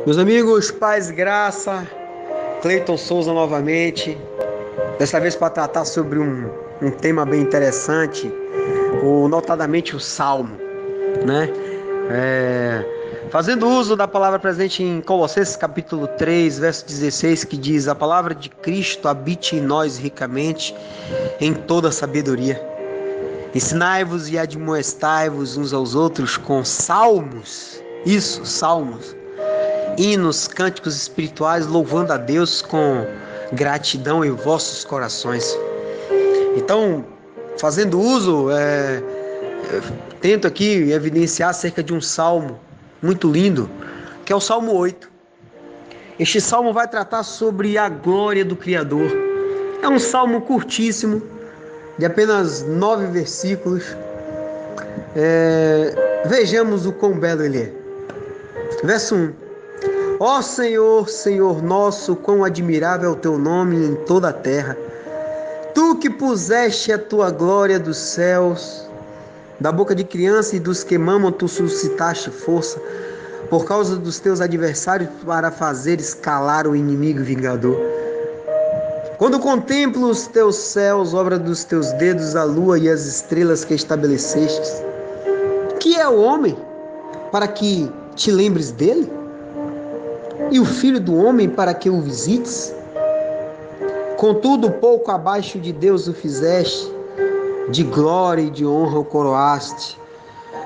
Meus amigos, paz e graça, Cleiton Souza novamente, dessa vez para tratar sobre um tema bem interessante, notadamente o Salmo, né? Fazendo uso da palavra presente em Colossenses capítulo 3, verso 16, que diz: a palavra de Cristo habite em nós ricamente, em toda sabedoria. Ensinai-vos e admoestai-vos uns aos outros com salmos, salmos, hinos, cânticos espirituais, louvando a Deus com gratidão em vossos corações. Então, fazendo uso, tento aqui evidenciar acerca de um salmo muito lindo, que é o Salmo 8. Este salmo vai tratar sobre a glória do Criador. É um salmo curtíssimo, de apenas 9 versículos. Vejamos o quão belo ele é. Verso 1. Ó Senhor, Senhor nosso, quão admirável é o teu nome em toda a terra. Tu que puseste a tua glória dos céus, da boca de criança e dos que mamam, tu suscitaste força, por causa dos teus adversários, para fazeres calar o inimigo vingador. Quando contemplo os teus céus, obra dos teus dedos, a lua e as estrelas que estabelecestes, que é o homem, para que te lembres dele? E o filho do homem, para que o visites? Contudo, pouco abaixo de Deus o fizeste, de glória e de honra o coroaste.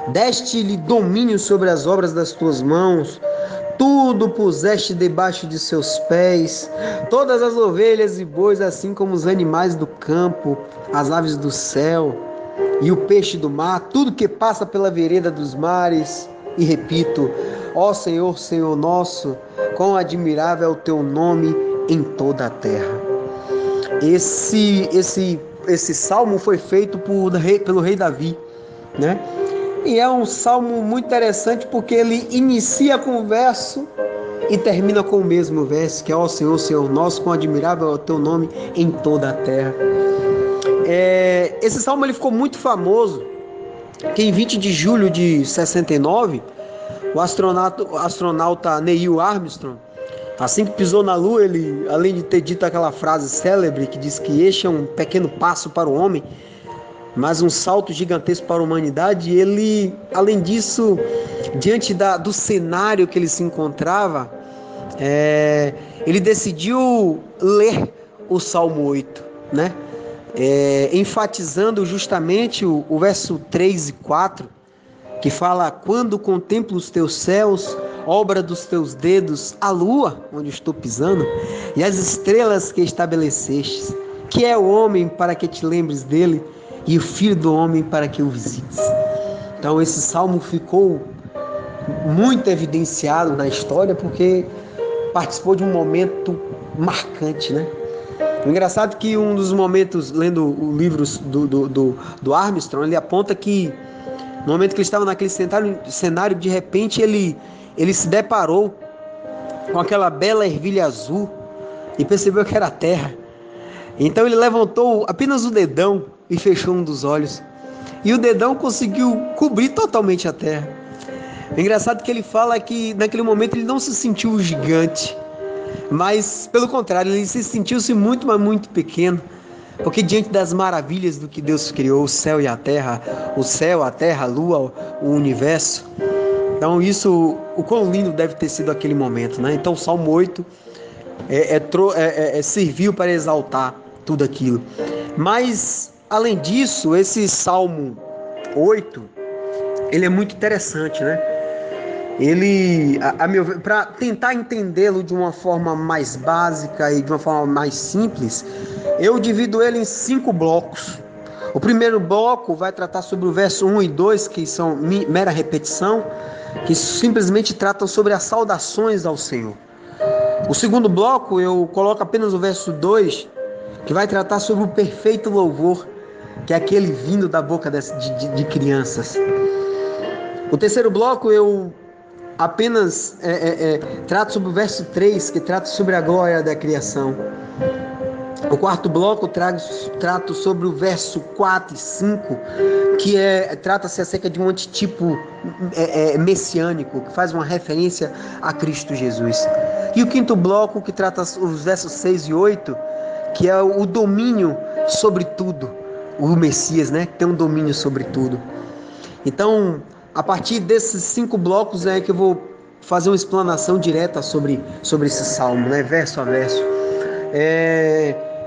Deste-lhe domínio sobre as obras das tuas mãos, tudo puseste debaixo de seus pés, todas as ovelhas e bois, assim como os animais do campo, as aves do céu e o peixe do mar, tudo que passa pela vereda dos mares. E repito: ó Senhor, Senhor nosso, quão admirável é o teu nome em toda a terra. Esse salmo foi feito pelo rei Davi, né? E é um salmo muito interessante porque ele inicia com o verso e termina com o mesmo verso, que é: ó Senhor, Senhor nosso, quão admirável é o teu nome em toda a terra. Esse salmo ele ficou muito famoso, que em 20 de julho de 69, o astronauta Neil Armstrong, assim que pisou na Lua, ele, além de ter dito aquela frase célebre que diz que este é um pequeno passo para o homem, mas um salto gigantesco para a humanidade, ele, além disso, diante do cenário que ele se encontrava, ele decidiu ler o Salmo 8, né? Enfatizando justamente o verso 3 e 4, que fala: quando contemplo os teus céus, obra dos teus dedos, a lua, onde estou pisando, e as estrelas que estabelecestes, que é o homem para que te lembres dele, e o filho do homem para que o visites. Então esse salmo ficou muito evidenciado na história porque participou de um momento marcante, né? O engraçado é que um dos momentos, lendo o livro do Armstrong, ele aponta que no momento que ele estava naquele cenário, de repente ele se deparou com aquela bela ervilha azul e percebeu que era a terra. Então ele levantou apenas o dedão e fechou um dos olhos. E o dedão conseguiu cobrir totalmente a terra. O engraçado é que ele fala que naquele momento ele não se sentiu gigante, mas pelo contrário, ele se sentiu-se muito, mas muito pequeno. Porque diante das maravilhas do que Deus criou, o céu e a terra, a lua, o universo. Então isso, o quão lindo deve ter sido aquele momento, né? Então o Salmo 8 serviu para exaltar tudo aquilo. Mas, além disso, esse Salmo 8, ele é muito interessante, né? Ele, a meu ver, para tentar entendê-lo de uma forma mais básica e de uma forma mais simples, eu divido ele em 5 blocos. O primeiro bloco vai tratar sobre o verso 1 e 2, que são mera repetição, que simplesmente tratam sobre as saudações ao Senhor. O segundo bloco eu coloco apenas o verso 2, que vai tratar sobre o perfeito louvor, que é aquele vindo da boca de crianças. O terceiro bloco eu apenas trato sobre o verso 3, que trata sobre a glória da criação. O quarto bloco trata sobre o verso 4 e 5, que trata-se acerca de um antitipo messiânico, que faz uma referência a Cristo Jesus. E o quinto bloco, que trata os versos 6 e 8, que é o domínio sobre tudo. O Messias, né, que tem um domínio sobre tudo. Então, a partir desses 5 blocos é que eu vou fazer uma explanação direta sobre esse salmo, né, verso a verso.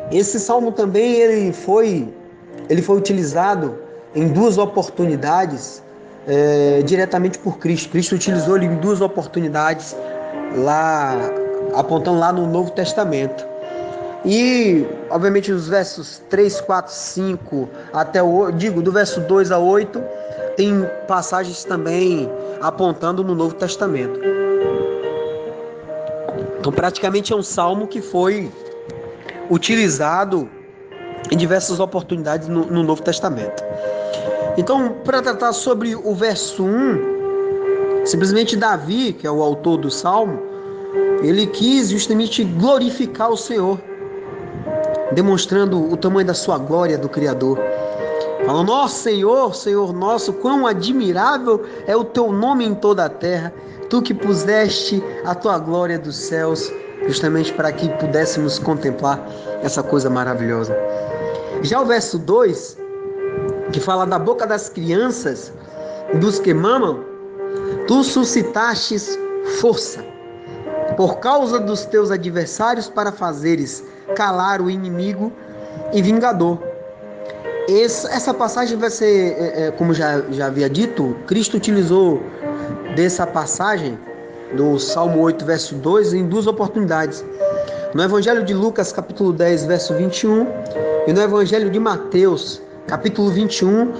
Esse salmo também ele foi utilizado em 2 oportunidades diretamente por Cristo. Cristo utilizou ele em 2 oportunidades lá, apontando lá no Novo Testamento. E, obviamente, os versos 3, 4, 5 até do verso 2 a 8, tem passagens também apontando no Novo Testamento. Então, praticamente é um salmo que foi utilizado em diversas oportunidades no Novo Testamento. Então, para tratar sobre o verso 1, simplesmente Davi, que é o autor do salmo, ele quis justamente glorificar o Senhor, demonstrando o tamanho da sua glória do Criador. Falando: ó Senhor, Senhor nosso, quão admirável é o teu nome em toda a terra, tu que puseste a tua glória dos céus, justamente para que pudéssemos contemplar essa coisa maravilhosa. Já o verso 2, que fala da boca das crianças, dos que mamam, tu suscitastes força, por causa dos teus adversários, para fazeres calar o inimigo e vingador. Essa passagem vai ser, como já havia dito, Cristo utilizou dessa passagem do Salmo 8, verso 2, em 2 oportunidades. No Evangelho de Lucas, capítulo 10, verso 21, e no Evangelho de Mateus, capítulo 21,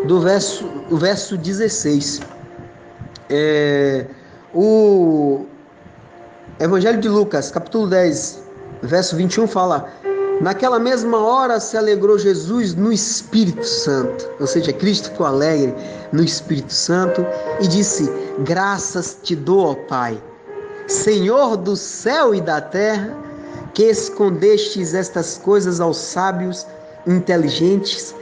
do verso 16. O Evangelho de Lucas, capítulo 10, verso 21, fala: naquela mesma hora se alegrou Jesus no Espírito Santo, ou seja, Cristo ficou alegre no Espírito Santo e disse: graças te dou, ó Pai, Senhor do céu e da terra, que escondestes estas coisas aos sábios inteligentes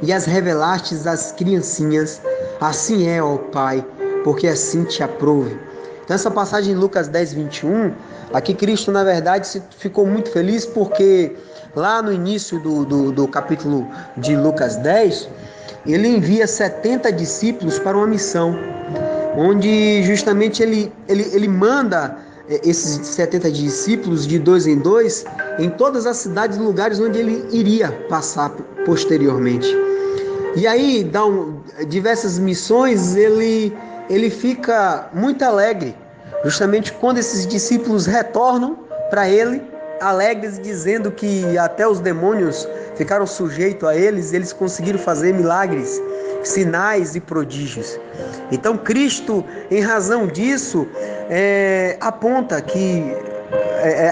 e as revelastes às criancinhas. Assim é, ó Pai, porque assim te aprouve. Então, essa passagem em Lucas 10, 21, aqui Cristo, na verdade, ficou muito feliz porque lá no início do capítulo de Lucas 10, ele envia 70 discípulos para uma missão, onde justamente ele manda esses 70 discípulos de 2 em 2 em todas as cidades e lugares onde ele iria passar posteriormente. E aí, diversas missões, ele fica muito alegre, justamente quando esses discípulos retornam para ele, alegres, dizendo que até os demônios ficaram sujeitos a eles conseguiram fazer milagres, sinais e prodígios. Então Cristo, em razão disso, aponta que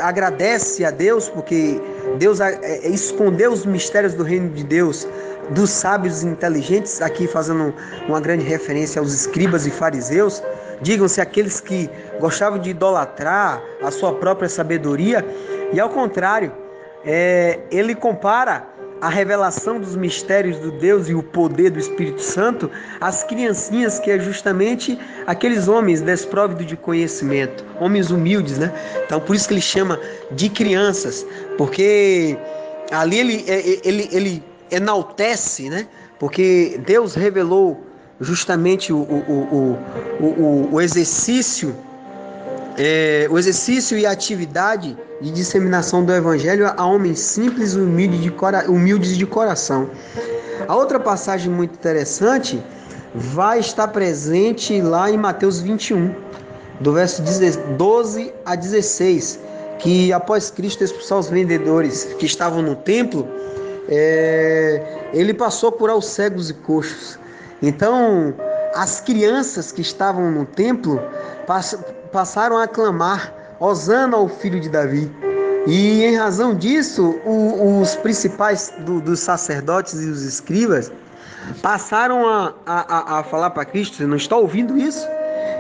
agradece a Deus, porque Deus escondeu os mistérios do reino de Deus dos sábios e inteligentes, aqui fazendo uma grande referência aos escribas e fariseus. Digam-se aqueles que gostavam de idolatrar a sua própria sabedoria, e ao contrário, ele compara a revelação dos mistérios do Deus e o poder do Espírito Santo às criancinhas, que é justamente aqueles homens desprovidos de conhecimento, homens humildes, né? Então, por isso que ele chama de crianças, porque ali ele enaltece, né? Porque Deus revelou justamente o exercício e a atividade de disseminação do Evangelho a homens simples e humildes de coração. A outra passagem muito interessante vai estar presente lá em Mateus 21, do verso 12 a 16, que após Cristo expulsar os vendedores que estavam no templo, ele passou a curar os cegos e coxos. Então, as crianças que estavam no templo passaram a clamar: Hosana ao filho de Davi. E em razão disso, os principais dos sacerdotes e os escribas passaram a falar para Cristo: você não está ouvindo isso?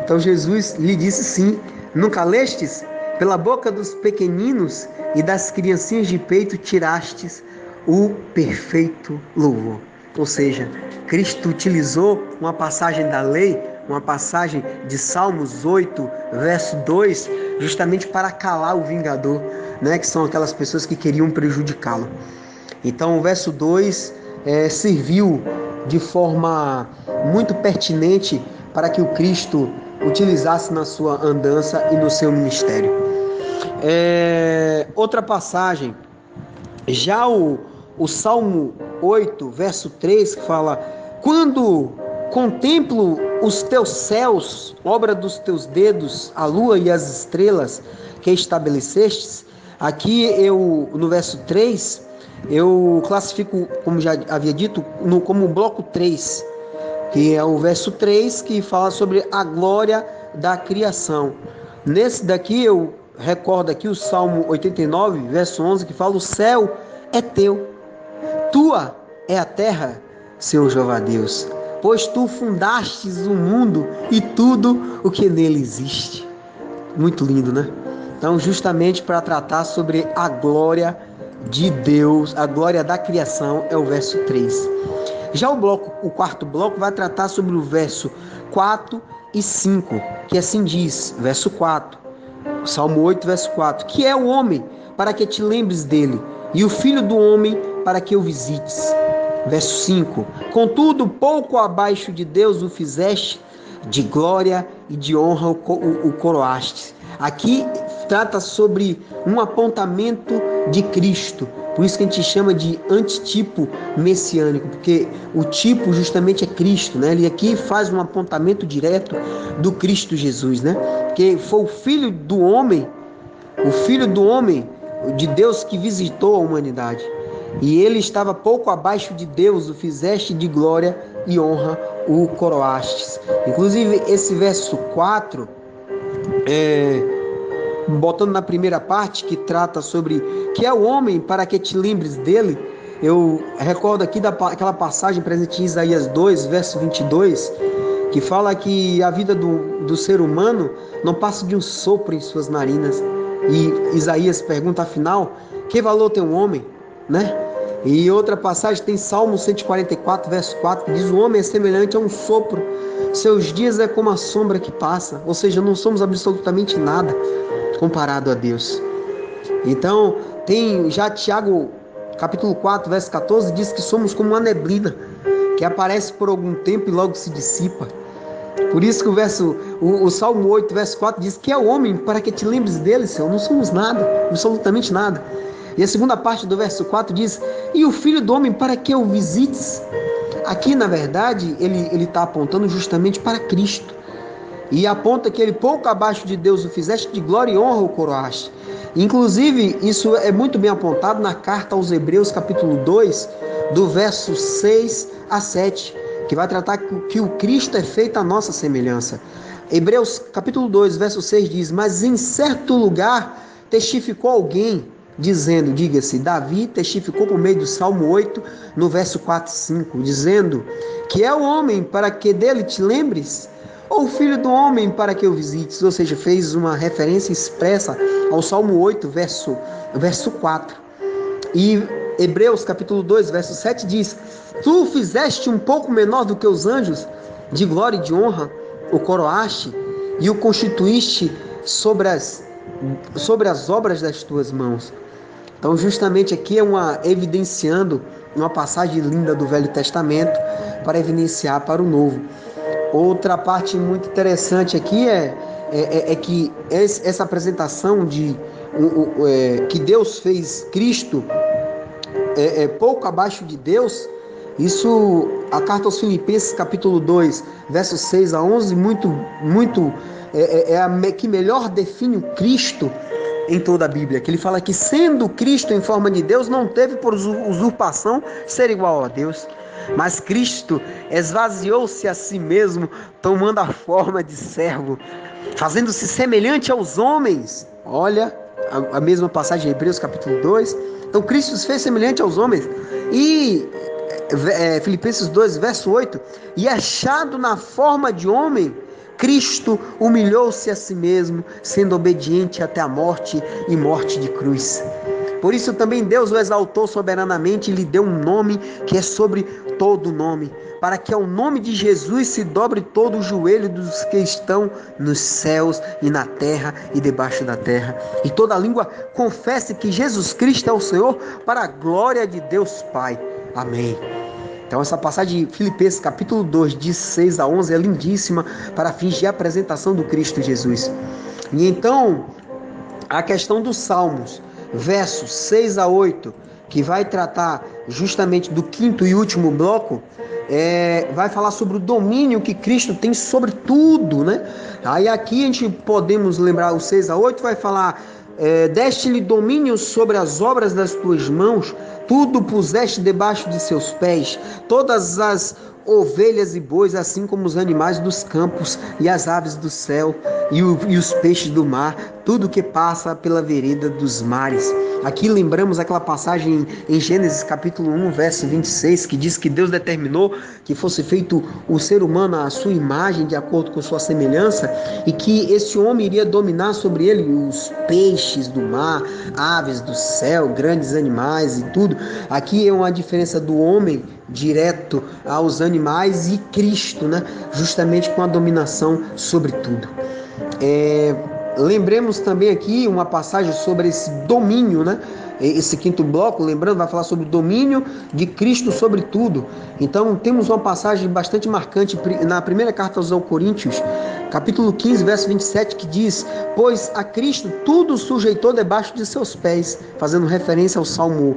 Então Jesus lhe disse: sim, nunca lestes Pela boca dos pequeninos e das criancinhas de peito tirastes o perfeito louvor. Ou seja, Cristo utilizou uma passagem da lei, uma passagem de Salmos 8, verso 2, justamente para calar o vingador, né? Que são aquelas pessoas que queriam prejudicá-lo. Então o verso 2 serviu de forma muito pertinente para que o Cristo utilizasse na sua andança e no seu ministério. Outra passagem, já o Salmo 8, verso 3, que fala: quando contemplo os teus céus, obra dos teus dedos, a lua e as estrelas que estabelecestes. Aqui no verso 3, eu classifico, como já havia dito, como o bloco 3, que é o verso 3, que fala sobre a glória da criação. Nesse daqui, eu recordo aqui o Salmo 89, verso 11, que fala: o céu é teu, tua é a terra, Senhor Jeová Deus, pois tu fundastes o mundo e tudo o que nele existe. Muito lindo, né? Então, justamente para tratar sobre a glória de Deus, a glória da criação, é o verso 3. Já o quarto bloco vai tratar sobre o verso 4 e 5, que assim diz, verso 4, Salmo 8, verso 4, que é o homem para que te lembres dele, e o filho do homem para que o visites. Verso 5, contudo, pouco abaixo de Deus o fizeste, de glória e de honra o coroaste. Aqui trata sobre um apontamento de Cristo, por isso que a gente chama de antitipo messiânico, porque o tipo justamente é Cristo, né? Ele aqui faz um apontamento direto do Cristo Jesus, né? Que foi o filho do homem de Deus que visitou a humanidade. E ele estava pouco abaixo de Deus, o fizeste de glória e honra o coroastes. Inclusive, esse verso 4, botando na primeira parte, que trata sobre que é o homem para que te lembres dele, eu recordo aqui daquela passagem presente em Isaías 2, verso 22, que fala que a vida do ser humano não passa de um sopro em suas narinas. E Isaías pergunta, afinal, que valor tem um homem, né? E outra passagem tem Salmo 144, verso 4, que diz: o homem é semelhante a um sopro, seus dias é como a sombra que passa. Ou seja, não somos absolutamente nada comparado a Deus. Então, tem já Tiago, capítulo 4, verso 14, diz que somos como uma neblina, que aparece por algum tempo e logo se dissipa. Por isso que o Salmo 8, verso 4 diz que é o homem para que te lembres dele, Senhor. Não somos nada, absolutamente nada. E a segunda parte do verso 4 diz: e o filho do homem para que o visites. Aqui, na verdade, ele está apontando justamente para Cristo. E aponta que ele pouco abaixo de Deus o fizeste, de glória e honra o coroaste. Inclusive, isso é muito bem apontado na carta aos Hebreus, capítulo 2, do verso 6 a 7, que vai tratar que o Cristo é feito à nossa semelhança. Hebreus, capítulo 2, verso 6 diz: mas em certo lugar testificou alguém, dizendo, diga-se, Davi testificou por meio do Salmo 8, no verso 4 e 5, dizendo que é o homem para que dele te lembres, ou o filho do homem para que o visites. Ou seja, fez uma referência expressa ao Salmo 8, verso 4. E Hebreus capítulo 2, verso 7 diz: tu o fizeste um pouco menor do que os anjos, de glória e de honra o coroaste e o constituíste sobre as obras das tuas mãos. Então, justamente aqui evidenciando uma passagem linda do Velho Testamento para evidenciar para o Novo. Outra parte muito interessante aqui é que essa apresentação que Deus fez Cristo pouco abaixo de Deus, isso, a carta aos Filipenses, capítulo 2, versos 6 a 11, a que melhor define o Cristo em toda a Bíblia, que ele fala que, sendo Cristo em forma de Deus, não teve por usurpação ser igual a Deus, mas Cristo esvaziou-se a si mesmo, tomando a forma de servo, fazendo-se semelhante aos homens. Olha, a mesma passagem de Hebreus capítulo 2. Então Cristo se fez semelhante aos homens. E Filipenses 2, verso 8, e achado na forma de homem, Cristo humilhou-se a si mesmo, sendo obediente até a morte e morte de cruz. Por isso também Deus o exaltou soberanamente e lhe deu um nome que é sobre todo nome, para que ao nome de Jesus se dobre todo o joelho dos que estão nos céus e na terra e debaixo da terra, e toda língua confesse que Jesus Cristo é o Senhor, para a glória de Deus Pai. Amém. Então essa passagem de Filipenses capítulo 2, de 6 a 11 é lindíssima para fins de apresentação do Cristo Jesus. E então a questão dos Salmos, versos 6 a 8, que vai tratar justamente do quinto e último bloco, vai falar sobre o domínio que Cristo tem sobre tudo, né? Aí aqui a gente podemos lembrar, o 6 a 8 vai falar: deste-lhe domínio sobre as obras das tuas mãos, tudo puseste debaixo de seus pés, todas as ovelhas e bois, assim como os animais dos campos e as aves do céu e os peixes do mar, tudo que passa pela vereda dos mares. Aqui lembramos aquela passagem em Gênesis capítulo 1, verso 26, que diz que Deus determinou que fosse feito o ser humano à sua imagem, de acordo com sua semelhança, e que esse homem iria dominar sobre ele os peixes do mar, aves do céu, grandes animais e tudo. Aqui é uma diferença do homem direto aos animais e Cristo, né? Justamente com a dominação sobre tudo. Lembremos também aqui uma passagem sobre esse domínio, né? Esse quinto bloco, lembrando, vai falar sobre o domínio de Cristo sobre tudo. Então temos uma passagem bastante marcante na primeira carta aos Coríntios, capítulo 15, verso 27, que diz: pois a Cristo tudo sujeitou debaixo de seus pés, fazendo referência ao Salmo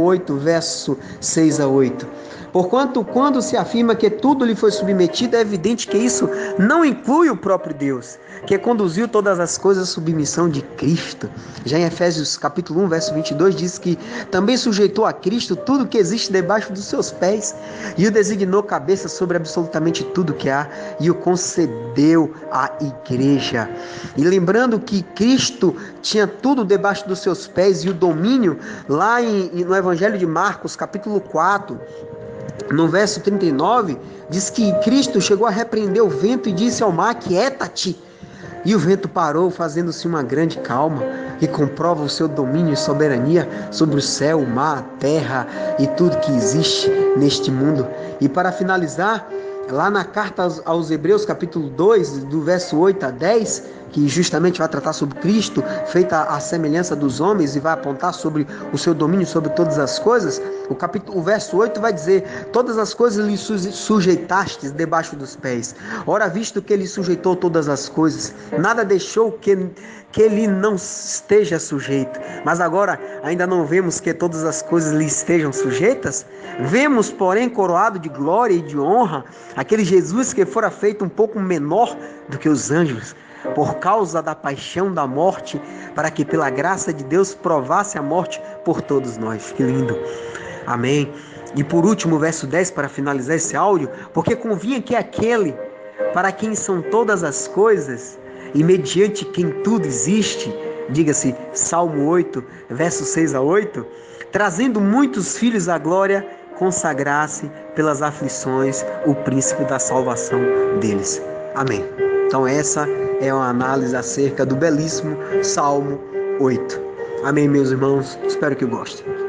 8, verso 6 a 8. Porquanto, quando se afirma que tudo lhe foi submetido, é evidente que isso não inclui o próprio Deus, que conduziu todas as coisas à submissão de Cristo. Já em Efésios capítulo 1, verso 22, diz que também sujeitou a Cristo tudo que existe debaixo dos seus pés, e o designou cabeça sobre absolutamente tudo que há, e o concedeu à igreja. E lembrando que Cristo tinha tudo debaixo dos seus pés, e o domínio, lá no Evangelho de Marcos, capítulo 4, no verso 39, diz que Cristo chegou a repreender o vento e disse ao mar: quieta-te. E o vento parou, fazendo-se uma grande calma, que comprova o seu domínio e soberania sobre o céu, o mar, a terra e tudo que existe neste mundo. E para finalizar, lá na carta aos Hebreus, capítulo 2, do verso 8 a 10, que justamente vai tratar sobre Cristo, feita a semelhança dos homens, e vai apontar sobre o seu domínio sobre todas as coisas, o verso 8 vai dizer: todas as coisas lhe sujeitastes debaixo dos pés. Ora, visto que ele sujeitou todas as coisas, nada deixou que ele não esteja sujeito. Mas agora ainda não vemos que todas as coisas lhe estejam sujeitas? Vemos, porém, coroado de glória e de honra, aquele Jesus que fora feito um pouco menor do que os anjos, por causa da paixão da morte, para que pela graça de Deus provasse a morte por todos nós. Que lindo! Amém. E por último, o verso 10, para finalizar esse áudio: porque convinha que aquele para quem são todas as coisas e mediante quem tudo existe, diga-se Salmo 8, verso 6 a 8, trazendo muitos filhos à glória, consagrasse pelas aflições o príncipe da salvação deles. Amém. Então essa é uma análise acerca do belíssimo Salmo 8. Amém, meus irmãos? Espero que gostem.